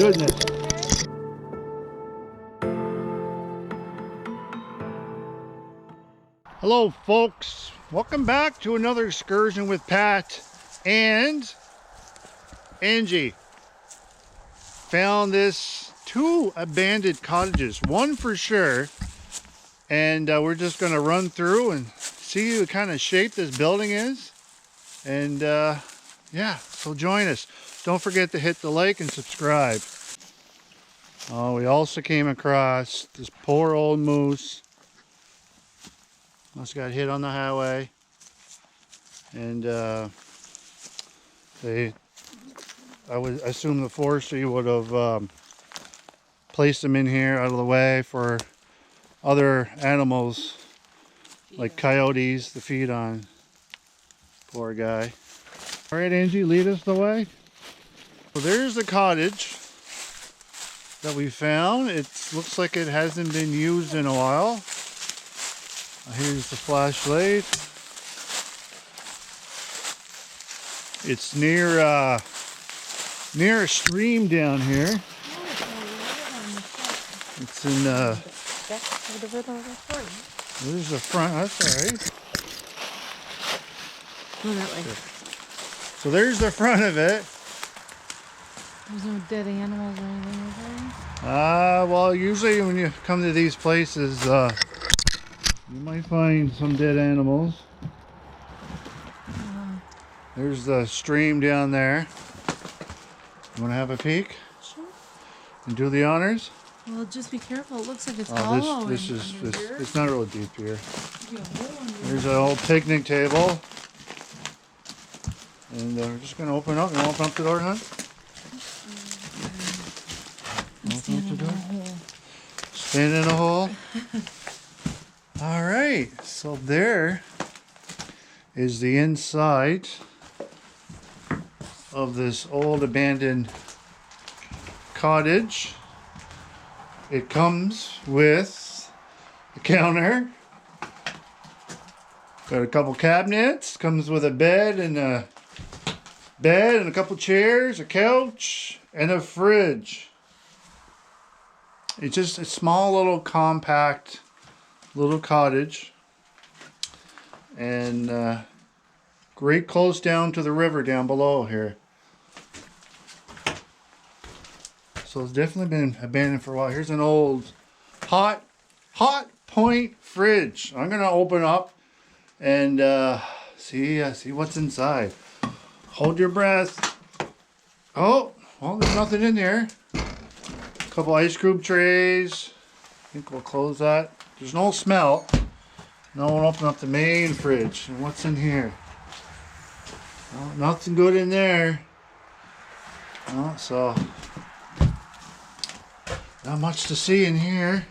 goodness. Hello folks, welcome back to another excursion with Pat and Angie. Found this 2 abandoned cottages, one for sure, and we're just going to run through and see what kind of shape this building is. And yeah, so join us. Don't forget to hit the like and subscribe. We also came across this poor old moose. Must have got hit on the highway, and I would assume the forestry would have placed them in here out of the way for other animals like coyotes to feed on. Poor guy. All right, Angie, lead us the way. So there's the cottage that we found. It looks like it hasn't been used in a while. Here's the flashlight. It's near a stream down here. It's in there's the front. That's all right. Go that way. So there's the front of it. There's no dead animals or anything, is there? Well, usually when you come to these places, you might find some dead animals. There's the stream down there. You want to have a peek? Sure. And do the honors? Well, just be careful. It looks like it's Oh, hollow. this it's not real deep here. You get a hole in there. There's an old picnic table. And we're just going to open up. You want to open up the door, hon? Stand in a hole. Stand in a hole. All right. So there is the inside of this old abandoned cottage. It comes with a counter. Got a couple cabinets. Comes with a bed and a couple chairs, a couch, and a fridge. It's just a small little compact little cottage, and great close down to the river down below here. So it's definitely been abandoned for a while. Here's an old hot point fridge. I'm gonna open up and see what's inside. Hold your breath. Oh, well, there's nothing in there. A couple ice cube trays. I think we'll close that. There's no smell. Now we'll open up the main fridge. And what's in here? Oh, nothing good in there. Oh, so not much to see in here.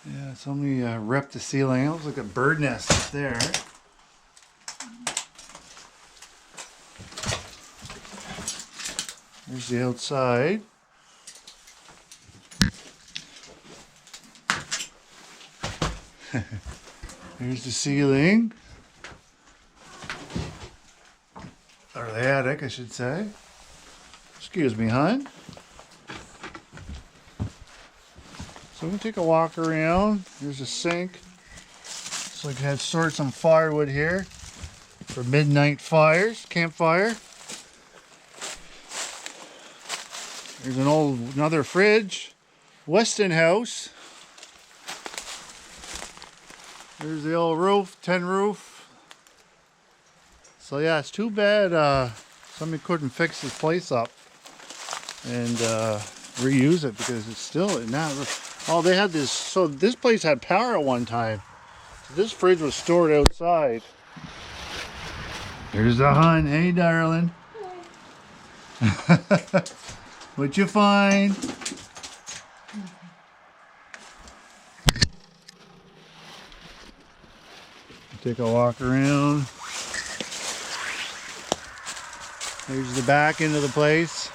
Yeah, somebody ripped the ceiling. It looks like a bird nest up there. There's the outside. There's the ceiling. Or the attic, I should say. Excuse me, hon. So we can take a walk around. There's a sink. Looks like it had stored some firewood here for midnight fires, campfire. There's another fridge. Westinghouse. There's the old roof, tin roof. So yeah, it's too bad somebody couldn't fix this place up and reuse it, because it's still not. Oh, they had this. So this place had power at one time. So this fridge was stored outside. There's the hun. Hey, darling. What'd you find? Take a walk around. There's the back end of the place.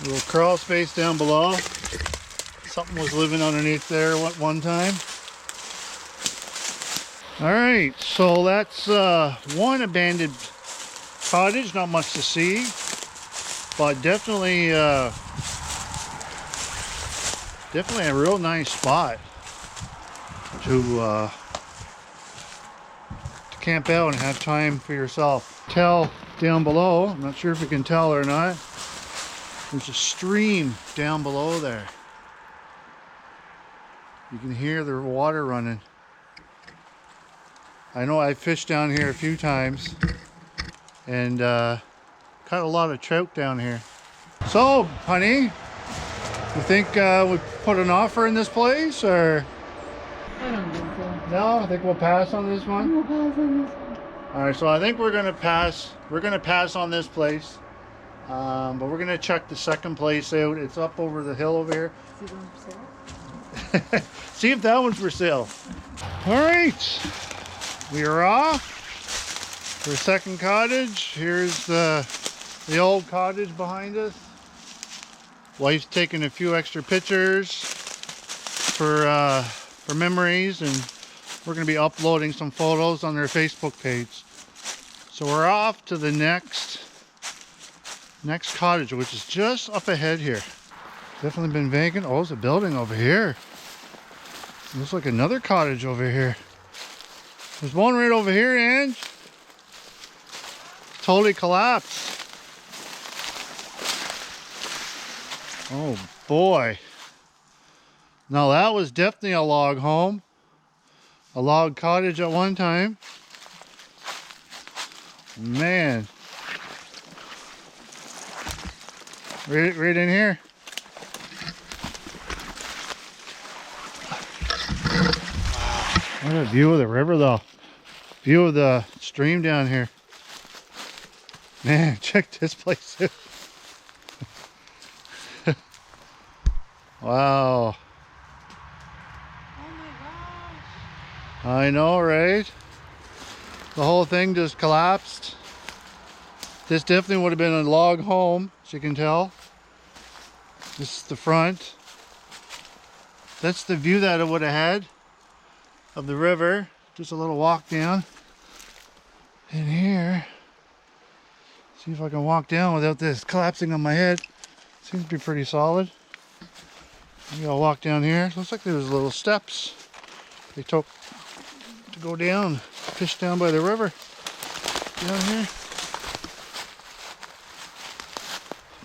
A little crawl space down below. Something was living underneath there at one time. All right, so that's one abandoned cottage. Not much to see, but definitely definitely a real nice spot to camp out and have time for yourself. Tell down below, I'm not sure if you can tell or not, there's a stream down below there. You can hear the water running. I know I fished down here a few times and caught a lot of trout down here. So, honey, you think we put an offer in this place, or? I don't think so. No, I think we'll pass on this one. We'll pass on this one. All right, so I think we're gonna pass. We're gonna pass on this place, but we're gonna check the second place out. It's up over the hill over here. See one for sale? See if that one's for sale. All right, we are off for a second cottage. Here's the old cottage behind us. Wife's taking a few extra pictures for memories, and we're going to be uploading some photos on their Facebook page. So we're off to the next cottage, which is just up ahead here. Definitely been vacant. Oh, there's a building over here. Looks like another cottage over here. There's one right over here, Ange. Totally collapsed. Oh boy. Now that was definitely a log home. A log cottage at one time. Man. Right in here. What a view of the river though. View of the stream down here. Man, check this place out. Wow. I know, right? The whole thing just collapsed. This definitely would have been a log home, as you can tell. This is the front. That's the view that it would have had of the river. Just a little walk down. In here. See if I can walk down without this collapsing on my head. Seems to be pretty solid. Maybe I'll walk down here. Looks like there's little steps they took to go down, fish down by the river. Down here.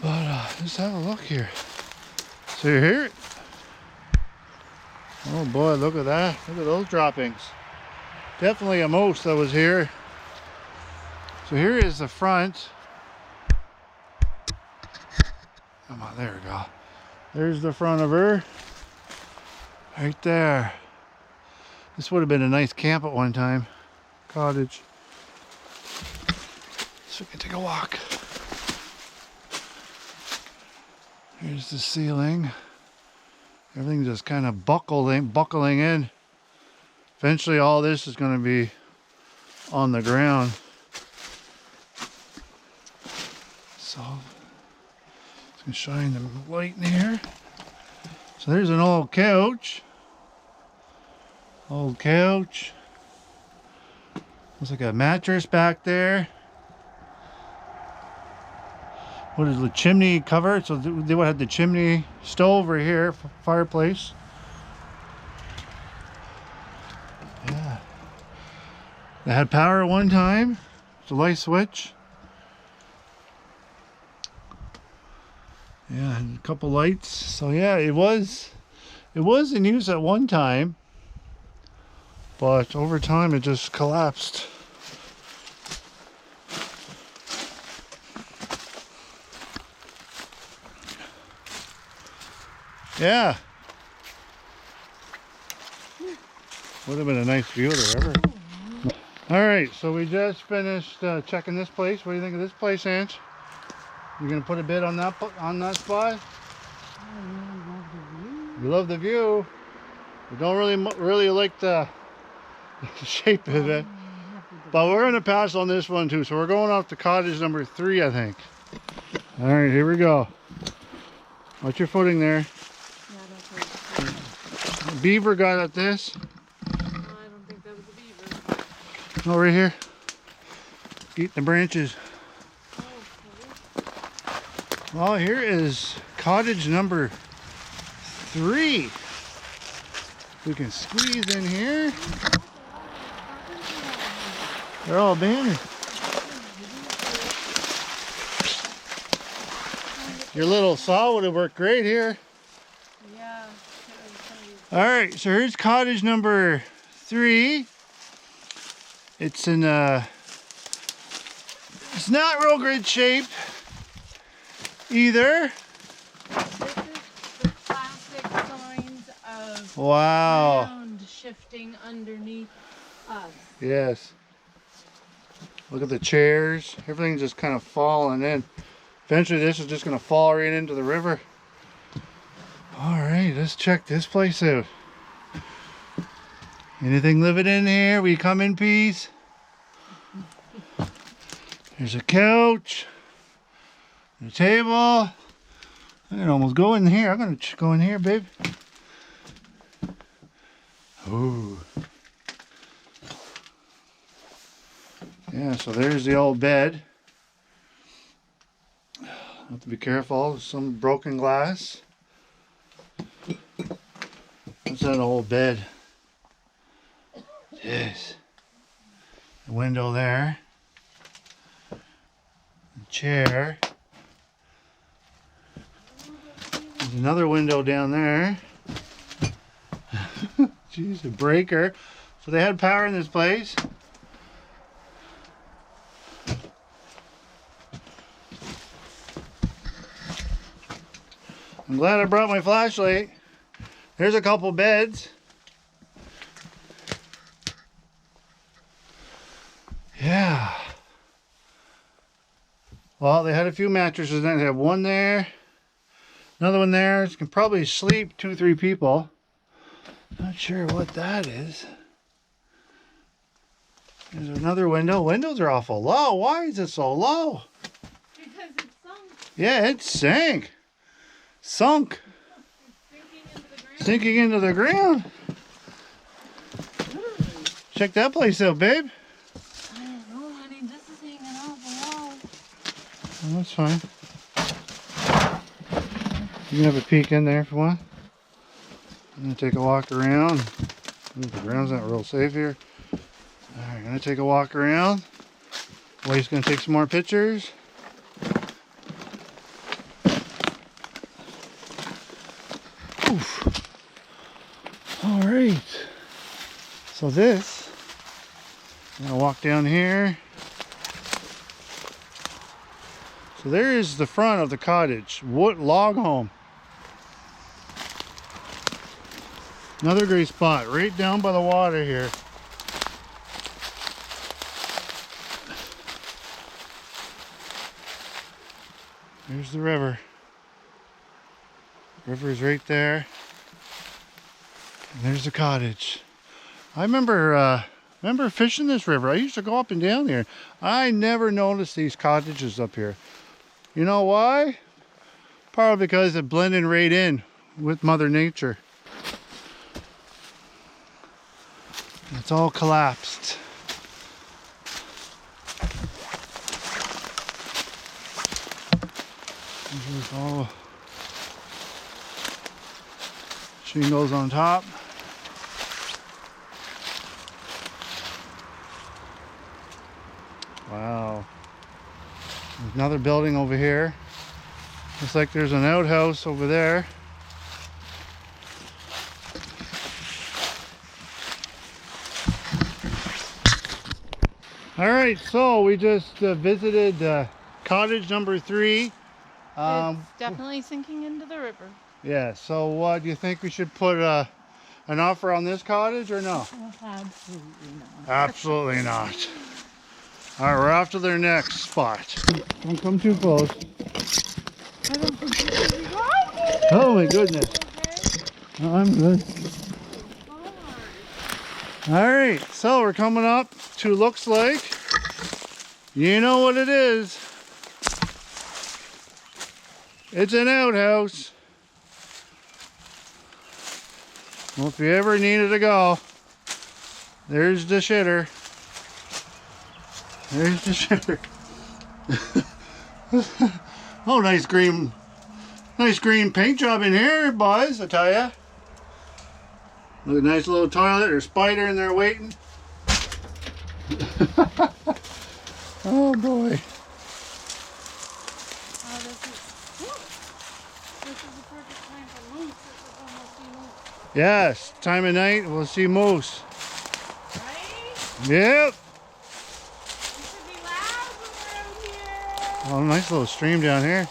But just have a look here. So you hear it? Oh boy, look at that. Look at those droppings. Definitely a moose that was here. So here is the front. Come on, there we go. There's the front of her. Right there. This would have been a nice camp at one time. Cottage. So we can take a walk. Here's the ceiling. Everything just kind of buckling in. Eventually all this is going to be on the ground. So it's going to shine the light in here. So there's an old couch. Old couch. Looks like a mattress back there. What is the chimney cover? So they would have the chimney stove right here, fireplace. Yeah. They had power at one time. It's a light switch. Yeah, and a couple lights. So yeah, it was in use at one time, but over time it just collapsed. Yeah. Would have been a nice view of the river. All right, so we just finished checking this place. What do you think of this place, Ange? You gonna put a bid on that spot? You love the view. You don't really like the shape of it. But we're gonna pass on this one too. So we're going off to cottage number 3, I think. All right, here we go. Watch your footing there. Yeah, that's right. beaver got at this. No, I don't think that was a beaver. Over here. Eating the branches. Okay. Well, here is cottage number 3. We can squeeze in here. They're all abandoned. Your little saw would have worked great here. Yeah. All right, so here's cottage number 3. It's in it's not real great shape either. This is the classic signs of Wow. ground shifting underneath us. Yes. Look at the chairs. Everything's just kind of falling in. Eventually this is just going to fall right into the river. All right, let's check this place out. Anything living in here? We come in peace. There's a couch. A table. I can almost go in here. I'm going to go in here, babe. Ooh. Yeah, so there's the old bed. Have to be careful. There's some broken glass. What's that old bed? Yes. The window there. The chair. There's another window down there. Jeez, a breaker. So they had power in this place. I'm glad I brought my flashlight. There's a couple beds. Yeah. Well, they had a few mattresses. Then they have one there, another one there. You can probably sleep 2-3 people. Not sure what that is. There's another window. Windows are awful low. Why is it so low? Because it's sunk. Yeah, it sank. Sunk. It's sinking into the ground. Sinking into the ground. Literally. Check that place out, babe. I don't know, honey. This is hanging awful low. Oh, that's fine. You can have a peek in there if you want. I'm going to take a walk around. Ooh, the ground's not real safe here. Alright, going to take a walk around. Wade's going to take some more pictures. Oof. Alright. So this, I'm going to walk down here. So there is the front of the cottage. Wood log home. Another great spot right down by the water here. There's the river. River's right there. And there's the cottage. I remember fishing this river. I used to go up and down there. I never noticed these cottages up here. You know why? Probably because it blended right in with Mother Nature. It's all collapsed. There's all shingles on top. Wow. There's another building over here. Looks like there's an outhouse over there. All right, so we just visited cottage number 3. It's definitely sinking into the river. Yeah, so do you think we should put an offer on this cottage or no? Oh, absolutely not. Absolutely not. All right, we're off to their next spot. Don't come too close. I don't think you should be going. Oh my goodness. Oh, I'm good. All right, so we're coming up to, looks like, you know what it is. It's an outhouse. Well, if you ever needed to go, there's the shitter. There's the shitter. Oh, nice green paint job in here, boys, I tell ya. Look, nice little toilet. There's a spider in there waiting. Oh boy. Oh, this is the perfect time for moose. This is when we'll see moose. Yes, time of night we'll see moose. Right? Yep. You should be loud when we're out here. Oh, nice little stream down here.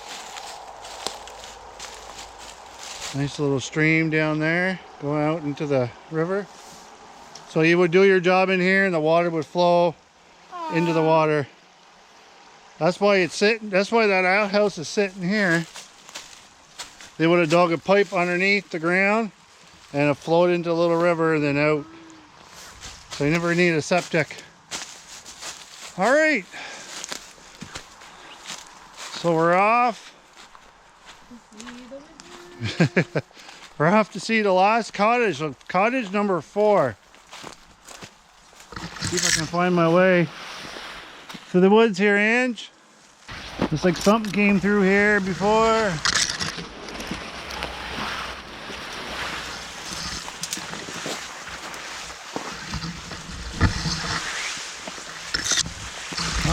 Nice little stream down there, going out into the river. So you would do your job in here and the water would flow into the water. That's why it's sitting, that's why that outhouse is sitting here. They would have dug a pipe underneath the ground and it flowed into a little river and then out. So you never need a septic. All right. So we're off. We're off to see the last cottage. So cottage number 4. See if I can find my way to the woods here, Ange. Looks like something came through here before.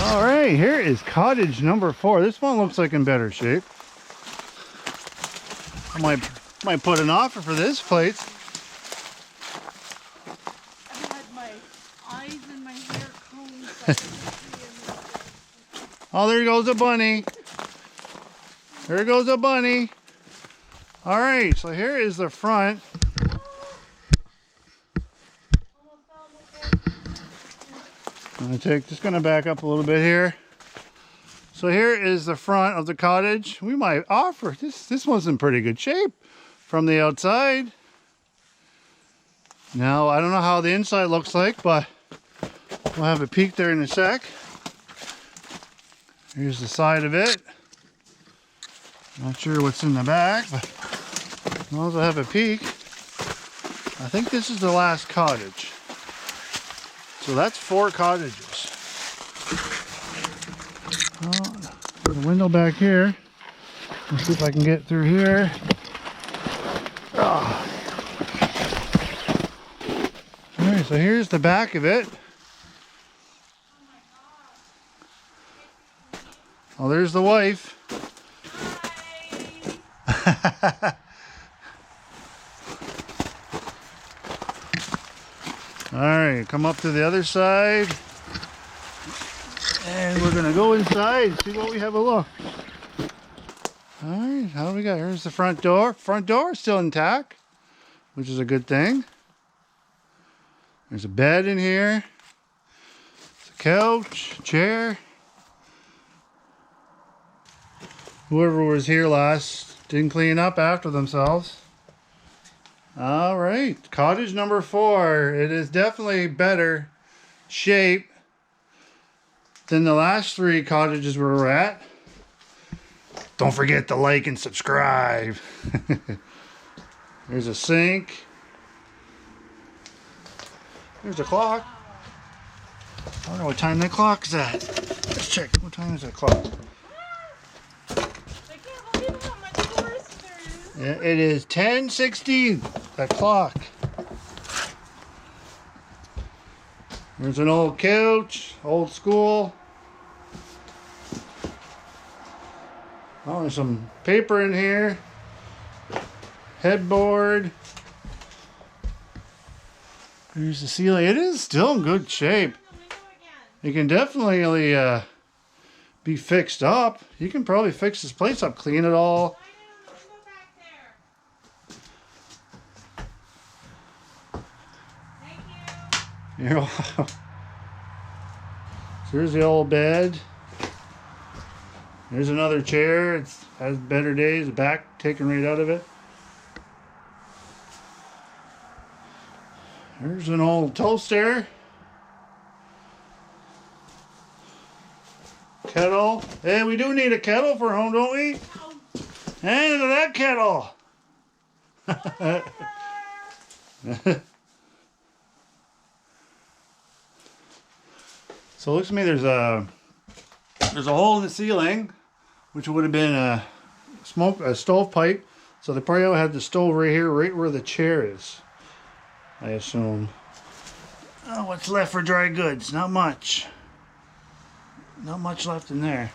All right, here is cottage number 4. This one looks like in better shape. I might put an offer for this place. I had my eyes and my hair combed. Oh, there goes a bunny. There goes a bunny. All right, so here is the front. Just gonna back up a little bit here. So here is the front of the cottage. We might offer this one's in pretty good shape from the outside. Now I don't know how the inside looks like, but we'll have a peek there in a sec. Here's the side of it. Not sure what's in the back, but as long as I have a peek. I think this is the last cottage. So that's 4 cottages. There's a window back here. Let's see if I can get through here. Oh. All right, so here's the back of it. Oh, there's the wife. Hi. All right, come up to the other side. And we're gonna go inside, see what we have a look. All right, how do we got? Here's the front door. Front door is still intact, which is a good thing. There's a bed in here. There's a couch, chair. Whoever was here last didn't clean up after themselves. All right, cottage number 4. It is definitely better shape than the last 3 cottages we were at. Don't forget to like and subscribe. There's a sink. There's a clock. I don't know what time that clock's at. Let's check. What time is that clock? Yeah, it is 10:16. That clock. There's an old couch, old school. Oh, there's some paper in here. Headboard. Here's the ceiling. It is still in good shape. It can definitely be fixed up. You can probably fix this place up, clean it all. You're welcome. So here's the old bed. There's another chair. It has better days. The back taken right out of it. There's an old toaster. Kettle. Hey, we do need a kettle for home, don't we? Hey, look at that kettle. So it looks to me there's a hole in the ceiling, which would have been a stove pipe. So they probably had the stove right here, right where the chair is, I assume. Oh, what's left for dry goods? Not much. Not much left in there.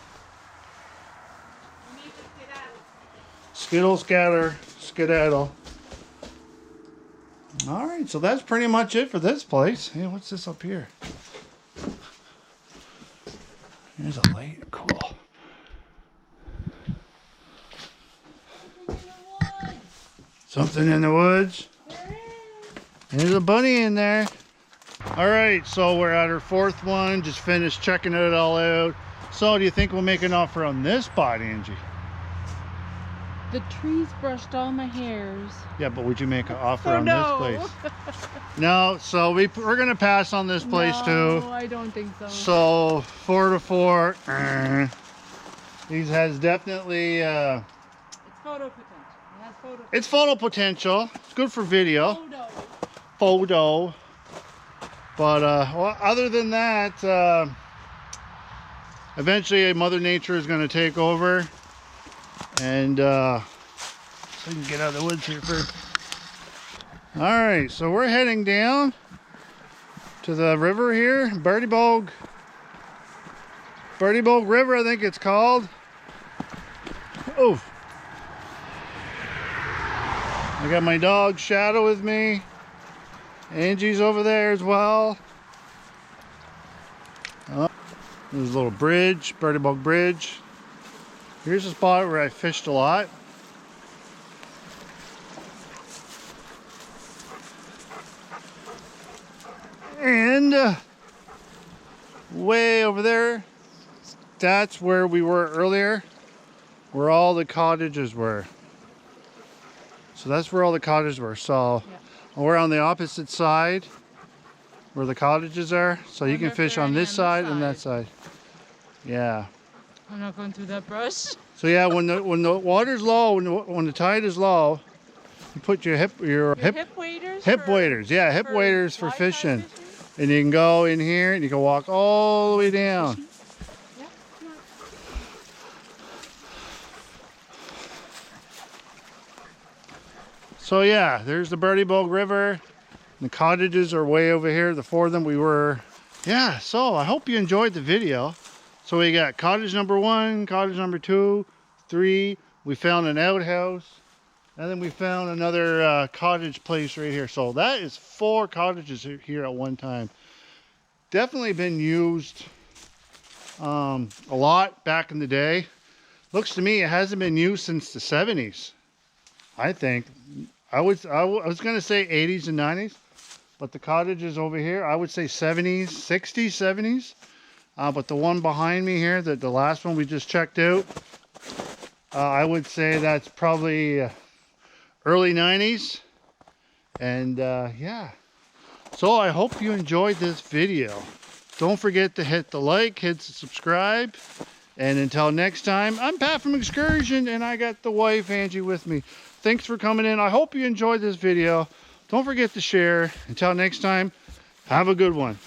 Skittle, scatter, skedaddle. Alright, so that's pretty much it for this place. Hey, what's this up here? There's a light. Cool. Something in the woods. There's a bunny in there. Alright, so we're at our fourth one. Just finished checking it all out. So, do you think we'll make an offer on this spot, Angie? The trees brushed all my hairs. Yeah, but would you make an offer on no. this place? No, so we're going to pass on this place too. No, I don't think so. So 4 to 4. These has definitely It's photo potential. It has photo. it's photo potential. It's good for video. Photo. But well, other than that, eventually Mother Nature is going to take over, and so we can get out of the woods here first. All right, so we're heading down to the river here, Birdie Bog River, I think it's called. Oh, I got my dog Shadow with me. Angie's over there as well. Oh, there's a little bridge, Birdie Bog Bridge. Here's a spot where I fished a lot. And way over there, that's where we were earlier, where all the cottages were. So that's where all the cottages were. So yeah. We're on the opposite side where the cottages are. So you can fish on this side and that side. Yeah. I'm not going through that brush. So yeah, when the water's low, when the tide is low, you put your hip waders. Hip waders, yeah, hip waders for fishing. And you can go in here and you can walk all the way down. So yeah, there's the Birdie Bog River. The cottages are way over here. The 4 of them we were. Yeah, so I hope you enjoyed the video. So we got cottage number 1, cottage number 2, 3. We found an outhouse. And then we found another cottage place right here. So that is 4 cottages here at one time. Definitely been used a lot back in the day. Looks to me it hasn't been used since the 70s, I think. I was going to say 80s and 90s, but the cottages over here, I would say 70s, 60s, 70s. But the one behind me here, the last one we just checked out, I would say that's probably early 90s. And yeah. So I hope you enjoyed this video. Don't forget to hit the like, hit the subscribe. And until next time, I'm Pat from Excursion, and I got the wife, Angie, with me. Thanks for coming in. I hope you enjoyed this video. Don't forget to share. Until next time, have a good one.